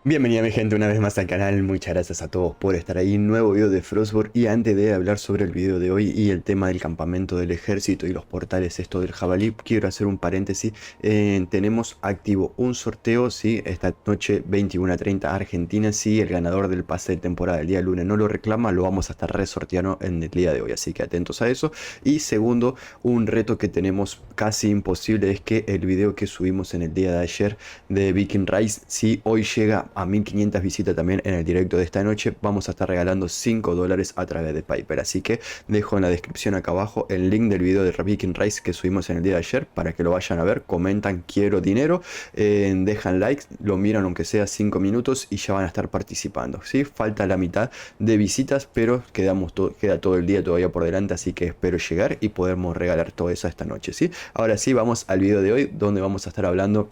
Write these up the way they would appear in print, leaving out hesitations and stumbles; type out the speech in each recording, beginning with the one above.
Bienvenida mi gente una vez más al canal, muchas gracias a todos por estar ahí, nuevo video de Frostborn. Y antes de hablar sobre el video de hoy y el tema del campamento del ejército y los portales esto del jabalí, quiero hacer un paréntesis. Tenemos activo un sorteo, sí, esta noche 21:30 Argentina. Si el ganador del pase de temporada el día lunes no lo reclama, lo vamos a estar resorteando en el día de hoy, así que atentos a eso. Y segundo, un reto que tenemos casi imposible es que el video que subimos en el día de ayer de Viking Rise, si hoy llega a 1500 visitas también en el directo de esta noche, vamos a estar regalando $5 a través de PayPal. Así que dejo en la descripción acá abajo el link del video de Viking Rise que subimos en el día de ayer para que lo vayan a ver, comentan quiero dinero, dejan likes, lo miran aunque sea 5 minutos y ya van a estar participando. ¿Sí? Falta la mitad de visitas, pero queda todo el día todavía por delante, así que espero llegar y podemos regalar todo eso esta noche. ¿Sí? Ahora sí, vamos al video de hoy donde vamos a estar hablando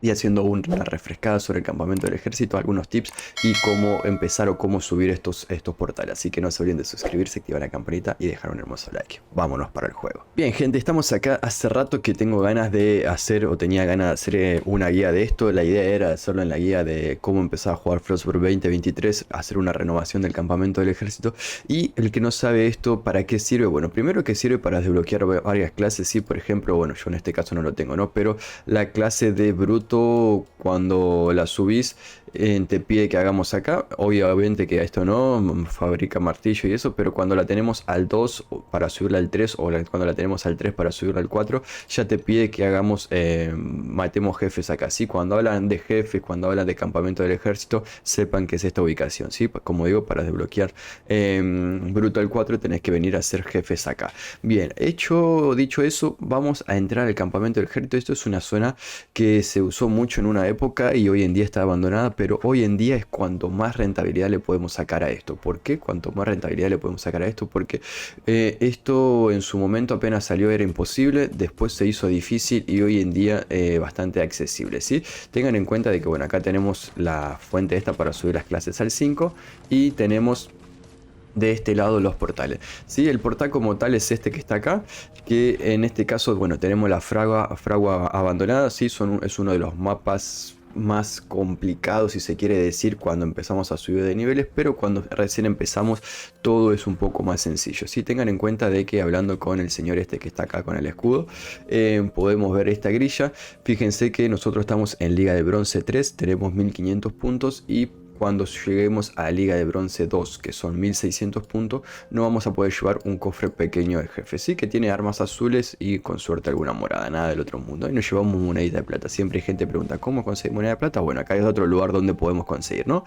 y haciendo una refrescada sobre el campamento del ejército, algunos tips y cómo empezar o cómo subir estos portales. Así que no se olviden de suscribirse, activar la campanita y dejar un hermoso like. Vámonos para el juego. Bien gente, estamos acá. Hace rato que tengo ganas de hacer o tenía ganas de hacer una guía de esto. La idea era hacerlo en la guía de cómo empezar a jugar Frostborn 2023, hacer una renovación del campamento del ejército. Y el que no sabe esto, ¿para qué sirve? Bueno, primero que sirve para desbloquear varias clases. Sí, por ejemplo, bueno, yo en este caso no lo tengo, ¿no? Pero la clase de bruto, cuando la subís, te pide que hagamos acá. Obviamente que esto no fabrica martillo y eso, pero cuando la tenemos al 2 para subirla al 3, o cuando la tenemos al 3 para subirla al 4, ya te pide que hagamos, matemos jefes acá. ¿Sí? Cuando hablan de jefes, cuando hablan de campamento del ejército, sepan que es esta ubicación. ¿Sí? Como digo, para desbloquear bruto al 4 tenés que venir a hacer jefes acá. Bien, dicho eso, vamos a entrar al campamento del ejército. Esto es una zona que se usó mucho en una época y hoy en día está abandonada, pero hoy en día es cuanto más rentabilidad le podemos sacar a esto. ¿Por qué? Cuanto más rentabilidad le podemos sacar a esto, porque esto en su momento apenas salió era imposible, después se hizo difícil y hoy en día bastante accesible, ¿sí? Tengan en cuenta de que, bueno, acá tenemos la fuente esta para subir las clases al 5 y tenemos de este lado los portales. ¿Sí? El portal como tal es este que está acá, que en este caso, bueno, tenemos la fragua abandonada. ¿Sí? Es uno de los mapas más complicados, si se quiere decir, cuando empezamos a subir de niveles, pero cuando recién empezamos todo es un poco más sencillo. ¿Sí? Tengan en cuenta de que hablando con el señor este que está acá con el escudo, podemos ver esta grilla. Fíjense que nosotros estamos en Liga de Bronce 3, tenemos 1500 puntos y cuando lleguemos a la Liga de Bronce 2, que son 1600 puntos, no vamos a poder llevar un cofre pequeño de jefe. Sí, que tiene armas azules y con suerte alguna morada, nada del otro mundo. Y nos llevamos monedita de plata. Siempre hay gente que pregunta, ¿cómo conseguir moneda de plata? Bueno, acá es otro lugar donde podemos conseguir, ¿no?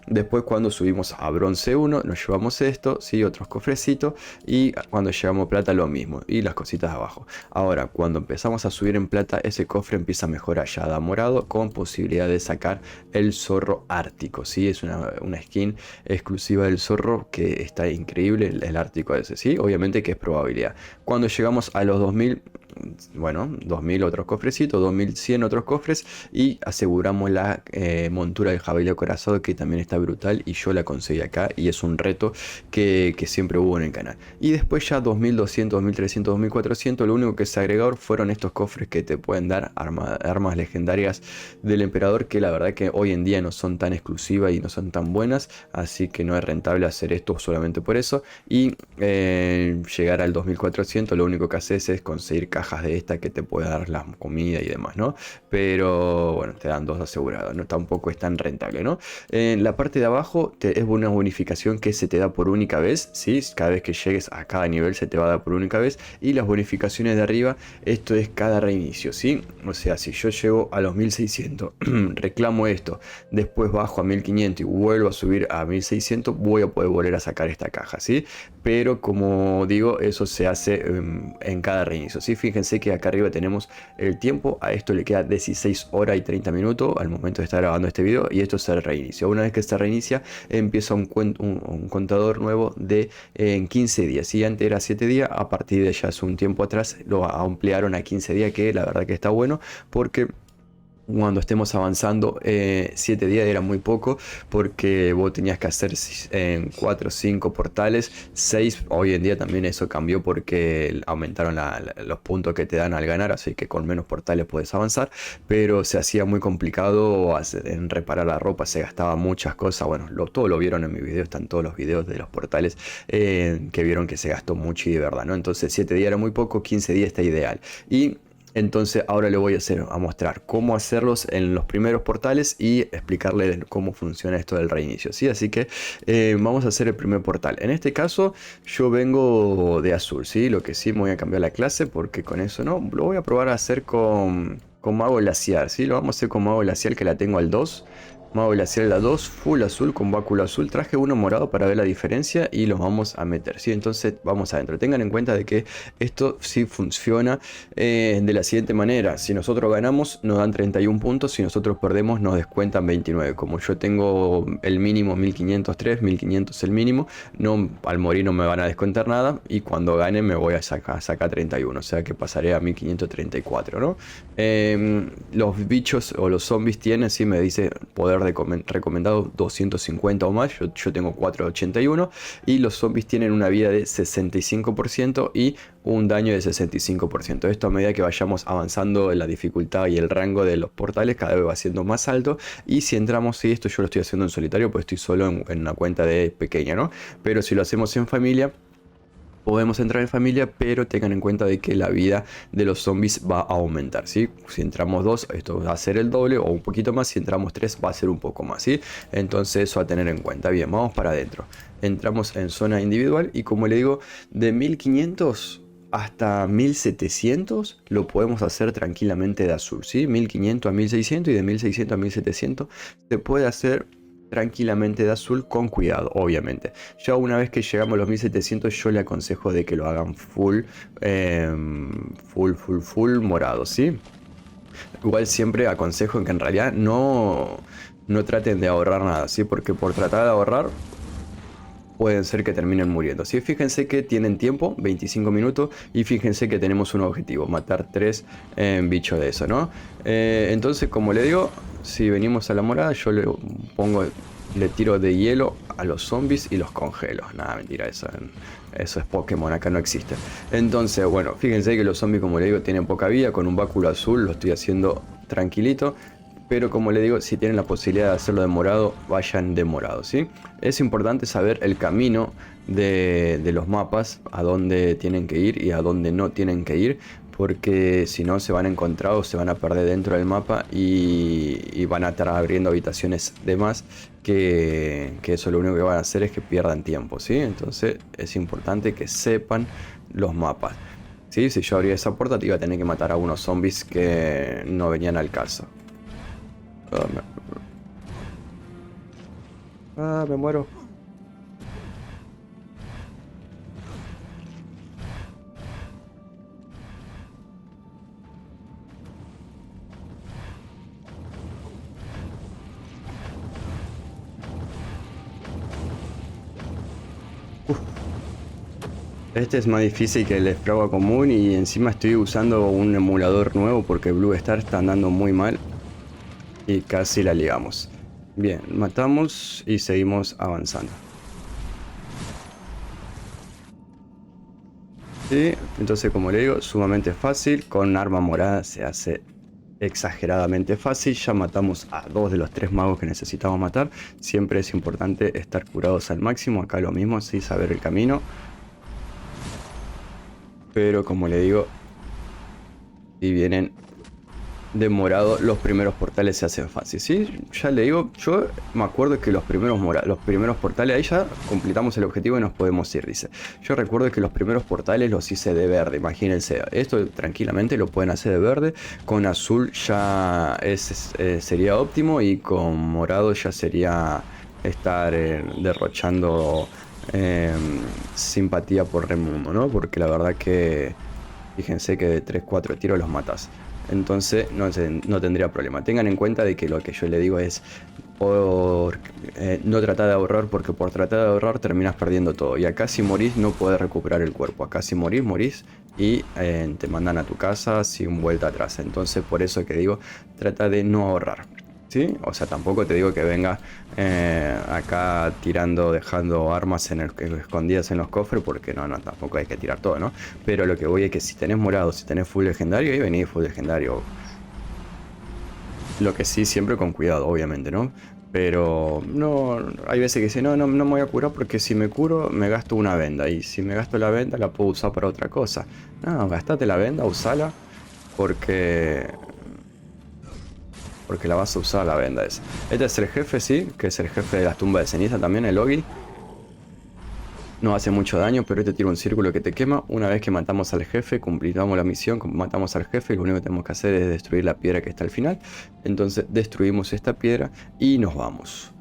Después cuando subimos a bronce 1 nos llevamos esto, ¿sí? Otros cofrecitos, y cuando llegamos a plata lo mismo y las cositas abajo. Ahora cuando empezamos a subir en plata, ese cofre empieza a mejorar, ya da morado con posibilidad de sacar el zorro ártico, ¿sí? Es una skin exclusiva del zorro que está increíble, el ártico ese, ¿sí? Obviamente que es probabilidad. Cuando llegamos a los 2000, bueno, 2000 otros cofrecitos, 2100 otros cofres, y aseguramos la montura del jabalí acorazado, que también está brutal y yo la conseguí acá y es un reto que siempre hubo en el canal. Y después ya 2200, 2300, 2400, lo único que se agregó fueron estos cofres que te pueden dar armas legendarias del emperador, que la verdad que hoy en día no son tan exclusivas y no son tan buenas, así que no es rentable hacer esto solamente por eso. Y llegar al 2400, lo único que haces es conseguir cajas de esta que te puede dar la comida y demás, ¿no? Pero bueno, te dan dos asegurados, ¿no? Tampoco es tan rentable, ¿no? En la parte de abajo es una bonificación que se te da por única vez, ¿sí? Cada vez que llegues a cada nivel se te va a dar por única vez. Y las bonificaciones de arriba, esto es cada reinicio, ¿sí? O sea, si yo llego a los 1600, reclamo esto, después bajo a 1500 y vuelvo a subir a 1600, voy a poder volver a sacar esta caja, ¿sí? Pero como digo, eso se hace en cada reinicio, ¿sí? Fíjense que acá arriba tenemos el tiempo, a esto le queda 16 horas y 30 minutos al momento de estar grabando este video, y esto se reinicia. Una vez que se reinicia, empieza un contador nuevo de en 15 días. Si antes era 7 días, a partir de ya hace un tiempo atrás lo ampliaron a 15 días, que la verdad que está bueno porque cuando estemos avanzando. 7 días era muy poco porque vos tenías que hacer 4 o 5 portales, 6 hoy en día también eso cambió porque aumentaron los puntos que te dan al ganar, así que con menos portales puedes avanzar, pero se hacía muy complicado en reparar la ropa, se gastaba muchas cosas. Bueno, todo lo vieron en mi video, están todos los videos de los portales, que vieron que se gastó mucho y de verdad, ¿no? Entonces 7 días era muy poco, 15 días está ideal. Y entonces ahora le voy a mostrar cómo hacerlos en los primeros portales y explicarles cómo funciona esto del reinicio, ¿sí? Así que vamos a hacer el primer portal. En este caso yo vengo de azul, ¿sí? Lo que sí me voy a cambiar la clase porque con eso no. Lo voy a probar a hacer con mago glaciar, ¿sí? Lo vamos a hacer con mago glaciar, que la tengo al 2. Mago glacial la 2, full azul con báculo azul. Traje uno morado para ver la diferencia y los vamos a meter, ¿sí? Entonces vamos adentro. Tengan en cuenta de que esto sí funciona de la siguiente manera. Si nosotros ganamos nos dan 31 puntos, si nosotros perdemos nos descuentan 29. Como yo tengo el mínimo 1503, 1500 el mínimo, no, al morir no me van a descontar nada y cuando gane me voy a sacar 31. O sea que pasaré a 1534, ¿no? Los bichos o los zombies tienen, sí me dice poder recomendado 250 o más. Yo tengo 481 y los zombies tienen una vida de 65% y un daño de 65%. Esto a medida que vayamos avanzando en la dificultad y el rango de los portales cada vez va siendo más alto. Y si entramos, sí, esto yo lo estoy haciendo en solitario pues estoy solo en una cuenta de pequeña, ¿no? Pero si lo hacemos en familia, podemos entrar en familia, pero tengan en cuenta de que la vida de los zombies va a aumentar, ¿sí? Si entramos 2, esto va a ser el doble o un poquito más. Si entramos 3, va a ser un poco más, ¿sí? Entonces eso a tener en cuenta. Bien, vamos para adentro. Entramos en zona individual y como le digo, de 1500 hasta 1700 lo podemos hacer tranquilamente de azul, ¿sí? 1500 a 1600 y de 1600 a 1700 se puede hacer tranquilamente de azul, con cuidado, obviamente. Ya una vez que llegamos a los 1700 yo le aconsejo de que lo hagan full morado, ¿sí? Igual siempre aconsejo que en realidad no traten de ahorrar nada, ¿sí? Porque por tratar de ahorrar pueden ser que terminen muriendo, ¿sí? Fíjense que tienen tiempo, 25 minutos, y fíjense que tenemos un objetivo, matar 3 bichos de eso, ¿no? Entonces, como le digo, si venimos a la morada, yo le tiro de hielo a los zombies y los congelo. Nada, mentira, eso es Pokémon, acá no existe. Entonces, bueno, fíjense que los zombies, como le digo, tienen poca vida, con un báculo azul lo estoy haciendo tranquilito. Pero como le digo, si tienen la posibilidad de hacerlo de morado, vayan de morado, ¿sí? Es importante saber el camino de los mapas, a dónde tienen que ir y a dónde no tienen que ir, porque si no se van a encontrar o se van a perder dentro del mapa y van a estar abriendo habitaciones de más, que eso lo único que van a hacer es que pierdan tiempo, ¿sí? Entonces es importante que sepan los mapas, ¿sí? Si yo abría esa puerta te iba a tener que matar a unos zombies que no venían al caso. Me muero. Este es más difícil que el Fragua común y encima estoy usando un emulador nuevo porque Blue Star está andando muy mal y casi la ligamos. Bien, matamos y seguimos avanzando. Sí, entonces como le digo, sumamente fácil. Con arma morada se hace exageradamente fácil. Ya matamos a 2 de los 3 magos que necesitamos matar. Siempre es importante estar curados al máximo. Acá lo mismo, sí, saber el camino. Pero como le digo, si vienen de morado, los primeros portales se hacen fácil, ¿sí? Ya le digo, yo me acuerdo que los primeros portales, ahí ya completamos el objetivo y nos podemos ir, dice. Yo recuerdo que los primeros portales los hice de verde, imagínense. Esto tranquilamente lo pueden hacer de verde. Con azul ya sería óptimo y con morado ya sería estar derrochando simpatía por Remundo, ¿no? Porque la verdad que fíjense que de 3-4 tiros los matas. entonces no tendría problema. Tengan en cuenta de que lo que yo le digo es no tratar de ahorrar, porque por tratar de ahorrar terminas perdiendo todo. Y acá si morís no podés recuperar el cuerpo. Acá si morís, morís y te mandan a tu casa sin vuelta atrás. Entonces por eso que digo, trata de no ahorrar. ¿Sí? O sea, tampoco te digo que venga acá tirando, dejando armas escondidas en los cofres, porque no, tampoco hay que tirar todo, ¿no? Pero lo que voy es que si tenés morado, si tenés full legendario, ahí venís full legendario. Lo que sí, siempre con cuidado, obviamente, ¿no? Pero no, hay veces que dicen, no me voy a curar porque si me curo me gasto una venda. Y si me gasto la venda la puedo usar para otra cosa. No, gastate la venda, usala. Porque porque la vas a usar la venda esa. Este es el jefe, sí, que es el jefe de las tumbas de ceniza también, el Ogi. No hace mucho daño, pero este tira un círculo que te quema. Una vez que matamos al jefe, completamos la misión, matamos al jefe, y lo único que tenemos que hacer es destruir la piedra que está al final. Entonces destruimos esta piedra y nos vamos.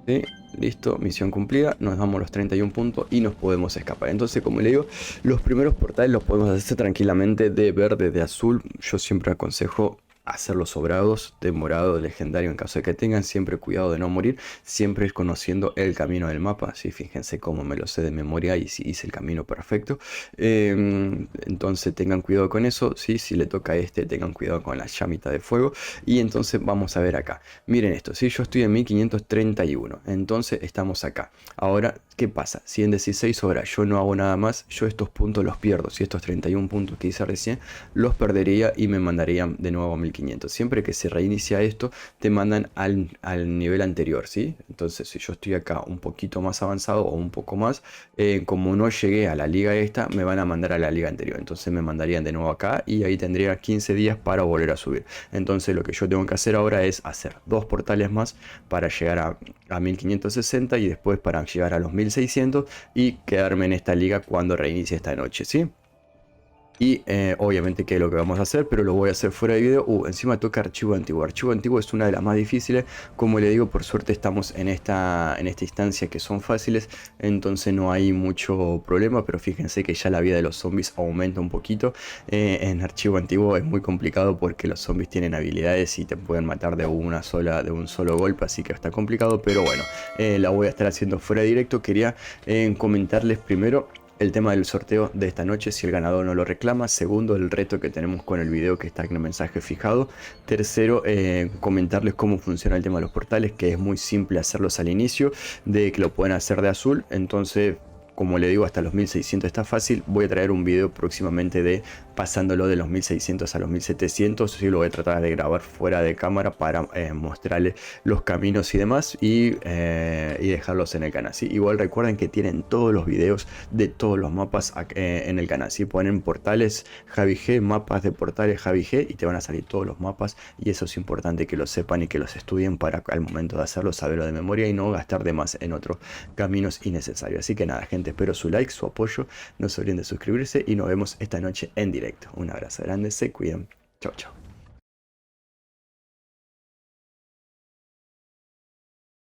¿Sí? Listo, misión cumplida, nos damos los 31 puntos y nos podemos escapar. Entonces, como le digo, los primeros portales los podemos hacer tranquilamente de verde, de azul. Yo siempre aconsejo hacerlos sobrados, de morado, de legendario, en caso de que tengan. Siempre cuidado de no morir, siempre ir conociendo el camino del mapa. Sí, fíjense cómo me lo sé de memoria y si hice el camino perfecto. Entonces tengan cuidado con eso. ¿Sí? Si le toca a este, tengan cuidado con la llamita de fuego. Y entonces vamos a ver acá. Miren esto, ¿sí? Yo estoy en 1531, entonces estamos acá. Ahora, ¿qué pasa? Si en 16 horas yo no hago nada más, yo estos puntos los pierdo. Si estos 31 puntos que hice recién, los perdería y me mandarían de nuevo a 1500. Siempre que se reinicia esto, te mandan al nivel anterior, ¿sí? Entonces, si yo estoy acá un poquito más avanzado o un poco más, como no llegué a la liga esta, me van a mandar a la liga anterior. Entonces me mandarían de nuevo acá y ahí tendría 15 días para volver a subir. Entonces lo que yo tengo que hacer ahora es hacer 2 portales más para llegar a 1560 y después para llegar a los 1600 y quedarme en esta liga cuando reinicie esta noche, ¿sí? Y obviamente que es lo que vamos a hacer, pero lo voy a hacer fuera de video. Encima toca archivo antiguo. Archivo antiguo es una de las más difíciles. Como le digo, por suerte estamos en esta instancia que son fáciles, entonces no hay mucho problema. Pero fíjense que ya la vida de los zombies aumenta un poquito. En archivo antiguo es muy complicado porque los zombies tienen habilidades y te pueden matar de un solo golpe, así que está complicado. Pero bueno, la voy a estar haciendo fuera de directo. Quería comentarles primero el tema del sorteo de esta noche, si el ganador no lo reclama. Segundo, el reto que tenemos con el video que está en el mensaje fijado. Tercero, comentarles cómo funciona el tema de los portales, que es muy simple hacerlos al inicio, de que lo pueden hacer de azul. Entonces, como le digo, hasta los 1600 está fácil. Voy a traer un video próximamente de pasándolo de los 1600 a los 1700. Sí, lo voy a tratar de grabar fuera de cámara para mostrarles los caminos y demás, y dejarlos en el canal. ¿Sí? Igual recuerden que tienen todos los videos de todos los mapas en el canal. ¿Sí? Ponen portales Javi G, mapas de portales Javi G, y te van a salir todos los mapas. Y eso es importante que lo sepan y que los estudien para al momento de hacerlo saberlo de memoria y no gastar de más en otros caminos innecesarios. Así que nada, gente, espero su like, su apoyo. No se olviden de suscribirse y nos vemos esta noche en directo. Un abrazo grande, se cuidan. Chau, chau.